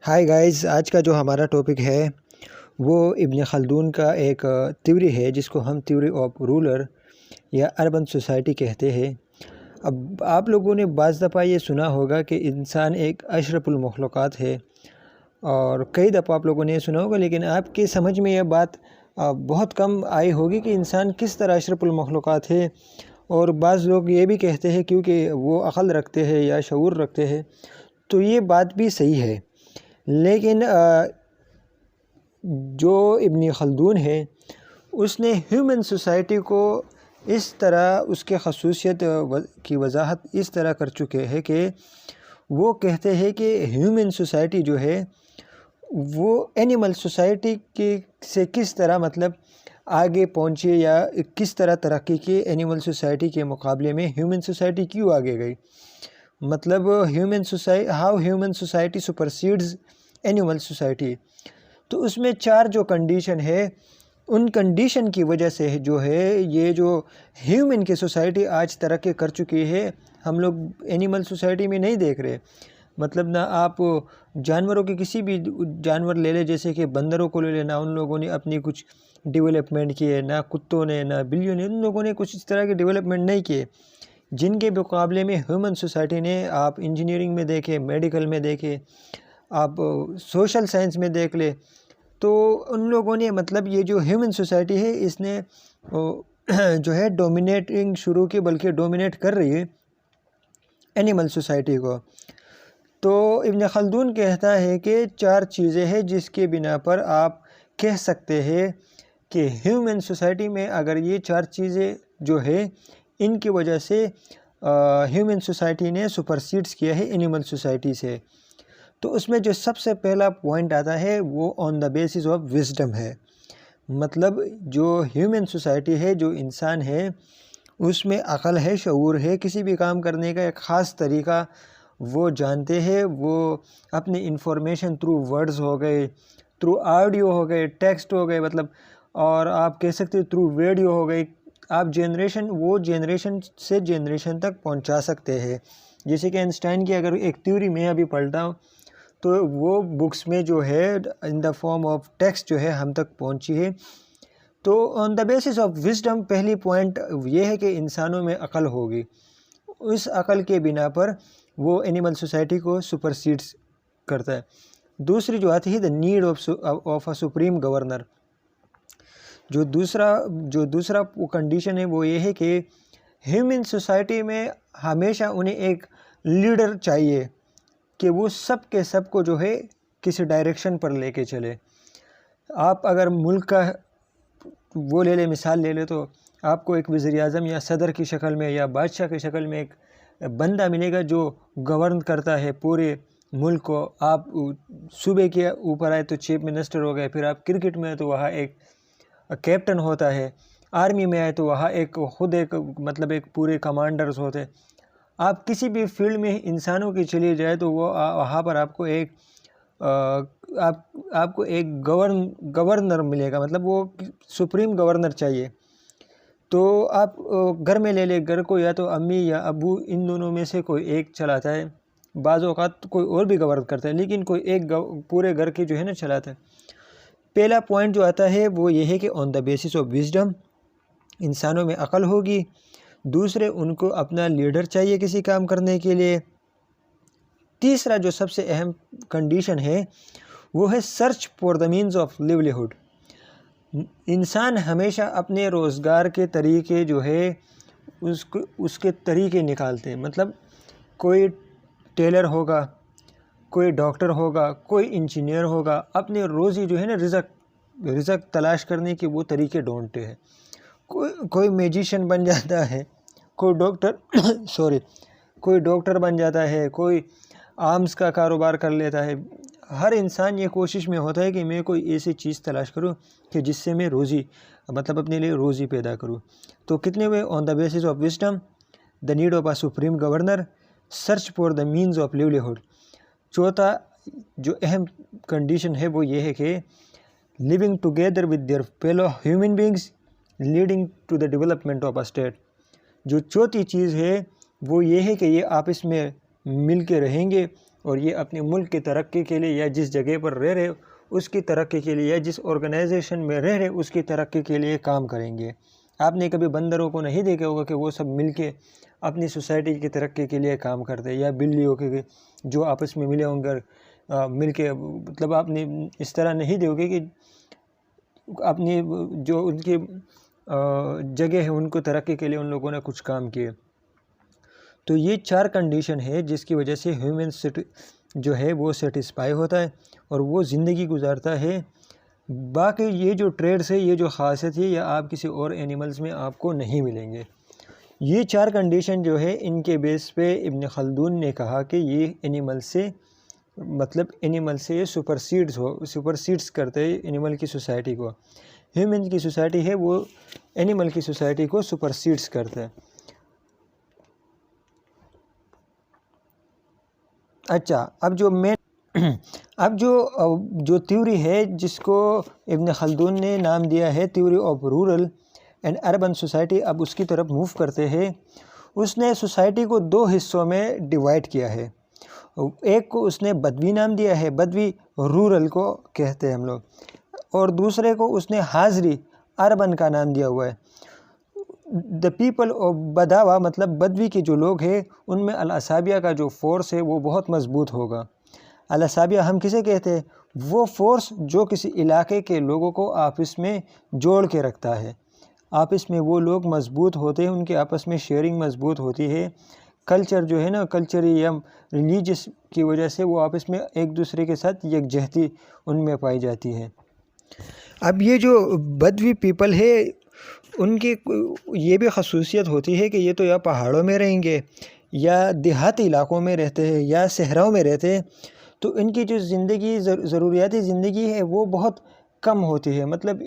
High guys, آج کا جو ہمارا ٹاپک ہے وہ ابن خلدون کا ایک تھیوری ہے جس کو ہم تھیوری آف رولر یا اربن سوسائٹی کہتے ہیں۔ اب آپ لوگوں نے بعض دفعہ یہ سنا ہوگا کہ انسان ایک اشرف المخلوقات ہے، اور کئی دفعہ آپ لوگوں نے یہ سنا ہوگا، لیکن آپ کی سمجھ میں یہ بات بہت کم آئی ہوگی کہ انسان کس طرح اشرف المخلوقات ہے۔ اور بعض لوگ یہ بھی کہتے ہیں کیونکہ وہ عقل رکھتے ہیں یا شعور رکھتے ہیں، تو یہ بات بھی صحیح ہے۔ لیکن جو ابن خلدون ہے اس نے ہیومن سوسائٹی کو اس طرح اس کے خصوصیت کی وضاحت اس طرح کر چکے ہیں کہ وہ کہتے ہیں کہ ہیومن سوسائٹی جو ہے وہ اینیمل سوسائٹی سے کس طرح آگے پہنچے یا کس طرح ترقی کی اینیمل سوسائٹی کے مقابلے میں ہیومن سوسائٹی کیوں آگے گئی، how human society supersedes animal society. تو اس میں 4 جو کنڈیشن ہے، ان کنڈیشن کی وجہ سے جو ہے یہ جو ہیومن کی سوسائٹی آج ترقی کر چکی ہے، ہم لوگ اینیمل سوسائٹی میں نہیں دیکھ رہے۔ نہ آپ جانوروں کے کسی بھی جانور لے لیں، جیسے کہ بندروں کو لے لینا، ان لوگوں نے اپنی کچھ ڈیولپمنٹ کیے، نہ کتوں نے، نہ بلیوں نے، ان لوگوں نے کچھ اس طرح کے ڈیولپمنٹ نہیں کیے جن کے مقابلے میں ہیومن سوسائٹی نے۔ آپ انجینئرنگ میں دیکھیں، میڈیکل میں دیکھیں، آپ سوشل سائنس میں دیکھ لیں، تو ان لوگوں نے یہ جو ہیومن سوسائٹی ہے اس نے جو ہے ڈومینیٹنگ شروع کی، بلکہ ڈومینیٹ کر رہی ہے اینیمل سوسائٹی کو۔ تو ابن خلدون کہتا ہے کہ 4 چیزیں ہیں جس کے بنا پر آپ کہہ سکتے ہیں کہ ہیومن سوسائٹی میں اگر یہ 4 چیزیں جو ہے ان کی وجہ سے ہیومن سوسائٹی نے سپرسیڈز کیا ہے اینیمل سوسائٹی سے۔ تو اس میں جو سب سے پہلا پوائنٹ آتا ہے وہ آن دا بیسس آف وزڈم ہے۔ جو ہیومن سوسائٹی ہے، جو انسان ہے، اس میں عقل ہے، شعور ہے، کسی بھی کام کرنے کا ایک خاص طریقہ وہ جانتے ہیں۔ وہ اپنی انفارمیشن تھرو ورڈز ہو گئے، تھرو آڈیو ہو گئے، ٹیکسٹ ہو گئے، اور آپ کہہ سکتے تھرو ویڈیو ہو گئی، آپ جنریشن سے جنریشن تک پہنچا سکتے ہیں۔ جیسے کہ آئنسٹائن کی اگر ایک تھیوری میں ابھی پڑھتا ہوں تو وہ بکس میں جو ہے ان دا فارم آف ٹیکسٹ جو ہے ہم تک پہنچی ہے۔ تو آن دا بیسس آف وزڈم پہلی پوائنٹ یہ ہے کہ انسانوں میں عقل ہوگی، اس عقل کے بنا پر وہ اینیمل سوسائٹی کو سپرسیڈز کرتا ہے۔ دوسری جو آتی ہے دا need of a supreme governor. جو دوسرا کنڈیشن ہے وہ یہ ہے کہ ہیومن سوسائٹی میں ہمیشہ انہیں ایک لیڈر چاہیے کہ وہ سب کے سب کو جو ہے کسی ڈائریکشن پر لے کے چلے۔ آپ اگر ملک کا وہ لے لیں، مثال لے لیں، تو آپ کو ایک وزیر اعظم یا صدر کی شکل میں یا بادشاہ کی شکل میں ایک بندہ ملے گا جو گورن کرتا ہے پورے ملک کو۔ آپ صوبے کے اوپر آئے تو چیف منسٹر ہو گئے، پھر آپ کرکٹ میں تو وہاں ایک کیپٹن ہوتا ہے، آرمی میں آئے تو وہاں ایک پورے کمانڈرز ہوتے۔ آپ کسی بھی فیلڈ میں انسانوں کی چلی جائے تو وہاں پر آپ کو ایک گورنر ملے گا، وہ سپریم گورنر چاہیے۔ تو آپ گھر میں لے لیں، گھر کو یا تو امی یا ابو ان دونوں میں سے کوئی ایک چلاتا ہے، بعض اوقات کوئی اور بھی گورن کرتا ہے، لیکن کوئی ایک پورے گھر کی جو ہے نا چلاتا ہے۔ پہلا پوائنٹ جو آتا ہے وہ یہ ہے کہ آن دا بیسس آف وزڈم انسانوں میں عقل ہوگی۔ دوسرے، ان کو اپنا لیڈر چاہیے کسی کام کرنے کے لیے۔ تیسرا جو سب سے اہم کنڈیشن ہے وہ ہے search for the means of livelihood. انسان ہمیشہ اپنے روزگار کے طریقے جو ہے اس کے طریقے نکالتے ہیں۔ کوئی ٹیلر ہوگا، کوئی ڈاکٹر ہوگا، کوئی انجینئر ہوگا، اپنے روزی جو ہے نا رزق تلاش کرنے کے وہ طریقے ڈھونڈتے ہیں۔ کوئی میجیشین بن جاتا ہے، کوئی ڈاکٹر بن جاتا ہے، کوئی آرمز کا کاروبار کر لیتا ہے۔ ہر انسان یہ کوشش میں ہوتا ہے کہ میں کوئی ایسی چیز تلاش کروں کہ جس سے میں اپنے لیے روزی پیدا کروں۔ تو کتنے ہوئے؟ On the basis of wisdom, the need of a supreme governor, search for the means of livelihood. چوتھا جو اہم کنڈیشن ہے وہ یہ ہے کہ living together with their fellow human beings leading to the development of a state۔ جو چوتھی چیز ہے وہ یہ ہے کہ یہ آپس میں مل کے رہیں گے اور یہ اپنے ملک کی ترقی کے لیے یا جس جگہ پر رہ رہے اس کی ترقی کے لیے یا جس آرگنائزیشن میں رہ رہے اس کی ترقی کے لیے کام کریں گے۔ آپ نے کبھی بندروں کو نہیں دیکھا ہوگا کہ وہ سب مل کے اپنی سوسائٹی کی ترقی کے لیے کام کرتے، یا بلیوں کے جو آپس میں ملے ہوں گے مل کے، مطلب آپ نے اس طرح نہیں دیکھو گے کہ اپنی جو ان کی جگہ ہے ان کو ترقی کے لیے ان لوگوں نے کچھ کام کیے۔ تو یہ 4 کنڈیشن ہے جس کی وجہ سے ہیومن جو ہے وہ سیٹسفائی ہوتا ہے اور وہ زندگی گزارتا ہے۔ باقی یہ جو ٹریڈس ہے، یہ جو خاصیت ہے، یہ آپ کسی اور اینیملز میں آپ کو نہیں ملیں گے۔ یہ 4 کنڈیشن جو ہے ان کے بیس پہ ابن خلدون نے کہا کہ یہ اینیمل سے سپرسیڈز کرتے ہیں اینیمل کی سوسائٹی کو۔ ہیومن کی سوسائٹی ہے وہ اینیمل کی سوسائٹی کو سپرسیڈز کرتا ہے۔ اچھا، اب جو تھیوری ہے جس کو ابن خلدون نے نام دیا ہے theory of rural and urban society, اب اس کی طرف موو کرتے ہیں۔ اس نے سوسائٹی کو 2 حصوں میں ڈیوائڈ کیا ہے۔ ایک کو اس نے بدوی نام دیا ہے، بدوی رورل کو کہتے ہیں ہم لوگ، اور دوسرے کو اس نے حاضری اربن کا نام دیا ہوا ہے۔ دا پیپل آف بداوا، مطلب بدوی کے جو لوگ ہیں ان میں الاسابیہ کا جو فورس ہے وہ بہت مضبوط ہوگا۔ الاسابیہ ہم کسے کہتے ہیں؟ وہ فورس جو کسی علاقے کے لوگوں کو آپس میں جوڑ کے رکھتا ہے۔ آپس میں وہ لوگ مضبوط ہوتے ہیں، ان کے آپس میں شیئرنگ مضبوط ہوتی ہے۔ کلچر جو ہے نا، کلچری یا ریلیجس کی وجہ سے وہ آپس میں ایک دوسرے کے ساتھ یکجہتی ان میں پائی جاتی ہے۔ اب یہ جو بدوی پیپل ہے ان کی یہ بھی خصوصیت ہوتی ہے کہ یہ تو یا پہاڑوں میں رہیں گے یا دیہاتی علاقوں میں رہتے ہیں یا صحراؤں میں رہتے ہیں، تو ان کی جو زندگی ضروریاتی زندگی ہے وہ بہت کم ہوتی ہے، مطلب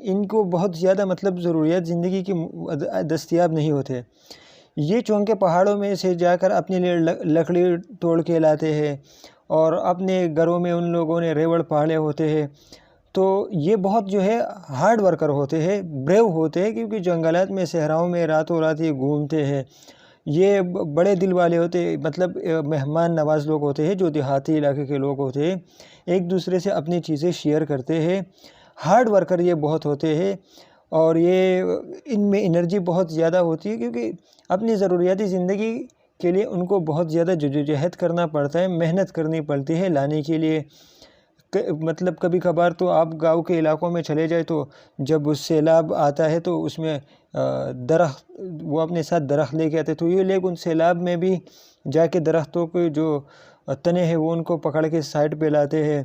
ان کو بہت زیادہ ضروریات زندگی کی دستیاب نہیں ہوتے۔ یہ چونکہ پہاڑوں میں سے جا کر اپنے لیے لکڑی توڑ کے لاتے ہیں اور اپنے گھروں میں ان لوگوں نے ریوڑ پالے ہوتے ہیں، تو یہ بہت جو ہے ہارڈ ورکر ہوتے ہیں، بریو ہوتے ہیں، کیونکہ جنگلات میں صحراؤں میں راتوں رات یہ گھومتے ہیں۔ یہ بڑے دل والے ہوتے ہیں، مطلب مہمان نواز لوگ ہوتے ہیں جو دیہاتی علاقے کے لوگ ہوتے ہیں، ایک دوسرے سے اپنی چیزیں شیئر کرتے ہیں۔ ہارڈ ورکر یہ بہت ہوتے ہیں اور یہ ان میں انرجی بہت زیادہ ہوتی ہے، کیونکہ اپنی ضروریاتی زندگی کے لیے ان کو بہت زیادہ جدوجہد کرنا پڑتا ہے، محنت کرنی پڑتی ہے لانے کے لیے۔ مطلب کبھی کبھار تو آپ گاؤں کے علاقوں میں چلے جائے تو جب سیلاب آتا ہے تو اس میں درخت، وہ اپنے ساتھ درخت لے کے آتے، تو یہ لوگ ان سیلاب میں بھی جا کے درختوں کے جو تنے ہیں وہ ان کو پکڑ کے سائڈ پہ لاتے ہیں۔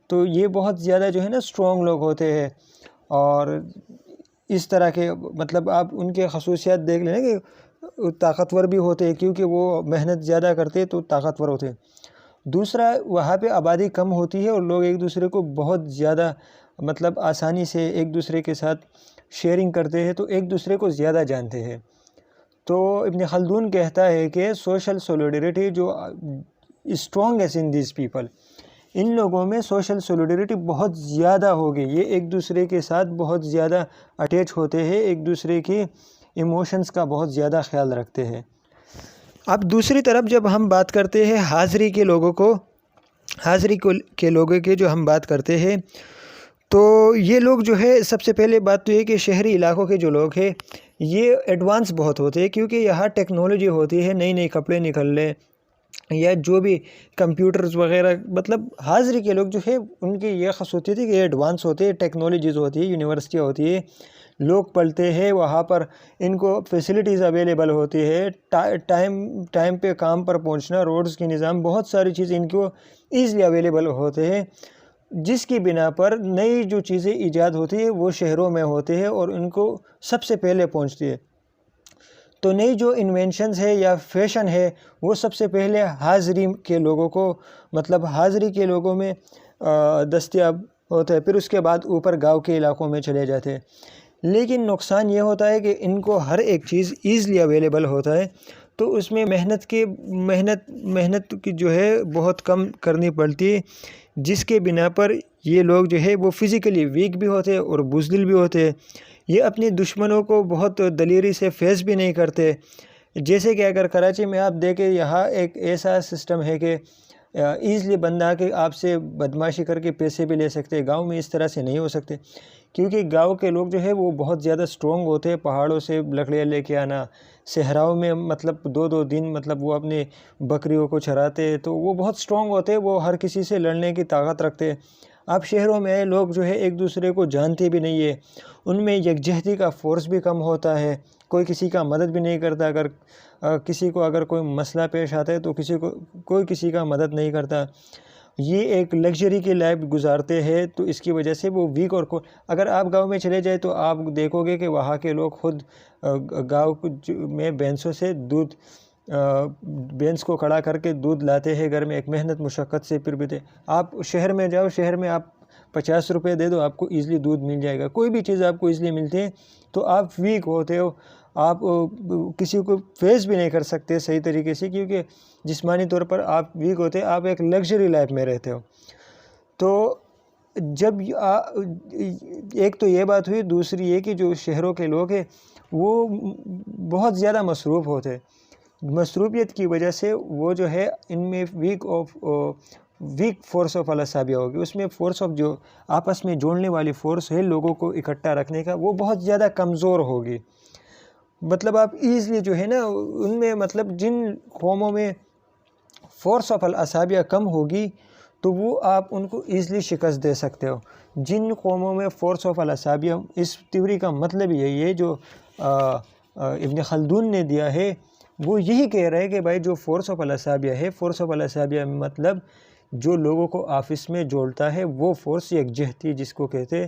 تو یہ بہت زیادہ جو ہے نا اسٹرانگ لوگ ہوتے ہیں، اور اس طرح کے مطلب آپ ان کے خصوصیات دیکھ لیں کہ طاقتور بھی ہوتے ہیں، کیونکہ وہ محنت زیادہ کرتے تو طاقتور ہوتے ہیں۔ دوسرا، وہاں پہ آبادی کم ہوتی ہے اور لوگ ایک دوسرے کو بہت زیادہ آسانی سے ایک دوسرے کے ساتھ شیئرنگ کرتے ہیں، تو ایک دوسرے کو زیادہ جانتے ہیں۔ تو ابن خلدون کہتا ہے کہ سوشل سولیڈریٹی جو اسٹرانگیسٹ ان دیز پیپل، ان لوگوں میں سوشل سولیڈریٹی بہت زیادہ ہوگی، یہ ایک دوسرے کے ساتھ بہت زیادہ اٹیچ ہوتے ہیں، ایک دوسرے کی ایموشنز کا بہت زیادہ خیال رکھتے ہیں۔ اب دوسری طرف جب ہم بات کرتے ہیں حاضری کے لوگوں کے جو ہم بات کرتے ہیں، تو یہ لوگ جو ہے سب سے پہلے بات تو یہ کہ شہری علاقوں کے جو لوگ ہیں یہ ایڈوانس بہت ہوتے ہیں، کیونکہ یہاں ٹیکنالوجی ہوتی ہے، نئی کپڑے نکل لیں یا جو بھی کمپیوٹرز وغیرہ، مطلب حاضری کے لوگ جو ہے ان کی یہ خصوصیت ہے کہ یہ ایڈوانس ہوتے ہیں، ٹیکنالوجیز ہوتی ہے، یونیورسٹیاں ہوتی ہے، لوگ پڑھتے ہیں وہاں پر، ان کو فیسلٹیز اویلیبل ہوتی ہے، ٹائم پہ کام پر پہنچنا، روڈز کی نظام، بہت ساری چیزیں ان کو ایزلی اویلیبل ہوتے ہیں، جس کی بنا پر نئی جو چیزیں ایجاد ہوتی ہے وہ شہروں میں ہوتے ہیں اور ان کو سب سے پہلے پہنچتی ہے۔ تو نئی جو انوینشنز ہے یا فیشن ہے وہ سب سے پہلے حاضری کے لوگوں کو، حاضری کے لوگوں میں دستیاب ہوتا ہے، پھر اس کے بعد اوپر گاؤں کے علاقوں میں چلے جاتے ہیں۔ لیکن نقصان یہ ہوتا ہے کہ ان کو ہر ایک چیز ایزلی اویلیبل ہوتا ہے، تو اس میں محنت کی جو ہے بہت کم کرنی پڑتی ہے، جس کے بنا پر یہ لوگ جو ہے وہ فزیکلی ویک بھی ہوتے ہیں اور بزدل بھی ہوتے ہیں۔ یہ اپنے دشمنوں کو بہت دلیری سے فیس بھی نہیں کرتے، جیسے کہ اگر کراچی میں آپ دیکھیں، یہاں ایک ایسا سسٹم ہے کہ ایزلی بندہ آ کے آپ سے بدمعاشی کر کے پیسے بھی لے سکتے ہیں۔ گاؤں میں اس طرح سے نہیں ہو سکتے، کیونکہ گاؤں کے لوگ جو ہے وہ بہت زیادہ سٹرونگ ہوتے ہیں۔ پہاڑوں سے لکڑیاں لے کے آنا، صحراؤں میں مطلب 2 دن مطلب وہ اپنے بکریوں کو چراتے ہیں، تو وہ بہت سٹرونگ ہوتے ہیں، وہ ہر کسی سے لڑنے کی طاقت رکھتے ہیں۔ اب شہروں میں لوگ جو ہے ایک دوسرے کو جانتے بھی نہیں ہے، ان میں یکجہتی کا فورس بھی کم ہوتا ہے، کوئی کسی کا مدد بھی نہیں کرتا۔ اگر کسی کو اگر کوئی مسئلہ پیش آتا ہے تو کوئی کسی کا مدد نہیں کرتا۔ یہ ایک لگژری کی لائف گزارتے ہیں، تو اس کی وجہ سے وہ ویک اور اگر آپ گاؤں میں چلے جائیں تو آپ دیکھو گے کہ وہاں کے لوگ خود گاؤں میں بھینسوں سے دودھ بھینس کو کھڑا کر کے دودھ لاتے ہیں گھر میں، ایک محنت مشقت سے پھر بھی۔ آپ شہر میں جاؤ، شہر میں آپ 50 روپے دے دو، آپ کو ایزلی دودھ مل جائے گا، کوئی بھی چیز آپ کو ایزلی ملتی ہے، تو آپ ویک ہوتے ہو، آپ کسی کو فیس بھی نہیں کر سکتے صحیح طریقے سے، کیونکہ جسمانی طور پر آپ ویک ہوتے ہیں، آپ ایک لگژری لائف میں رہتے ہو۔ تو جب ایک تو یہ بات ہوئی، دوسری یہ کہ جو شہروں کے لوگ ہیں وہ بہت زیادہ مصروف ہوتے ہیں، مصروفیت کی وجہ سے وہ جو ہے ان میں ویک فورس آف الاسابیہ ہوگی، اس میں فورس آف جو آپس میں جوڑنے والی فورس ہے لوگوں کو اکٹھا رکھنے کا، وہ بہت زیادہ کمزور ہوگی۔ مطلب آپ ایزلی جو ہے نا ان میں مطلب جن قوموں میں فورس آف الاسابیہ کم ہوگی تو وہ آپ ان کو ایزلی شکست دے سکتے ہو۔ جن قوموں میں فورس آف الاسابیہ، اس تھیوری کا مطلب یہی ہے جو ابن خلدون نے دیا ہے، وہ یہی کہہ رہے ہیں کہ بھائی جو فورس آف الاسابیہ ہے، فورس آف الاسابیہ مطلب جو لوگوں کو آپس میں جوڑتا ہے، وہ فورس یکجہتی جس کو کہتے ہیں،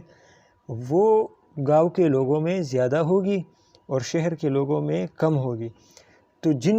وہ گاؤں کے لوگوں میں زیادہ ہوگی اور شہر کے لوگوں میں کم ہوگی۔ تو جن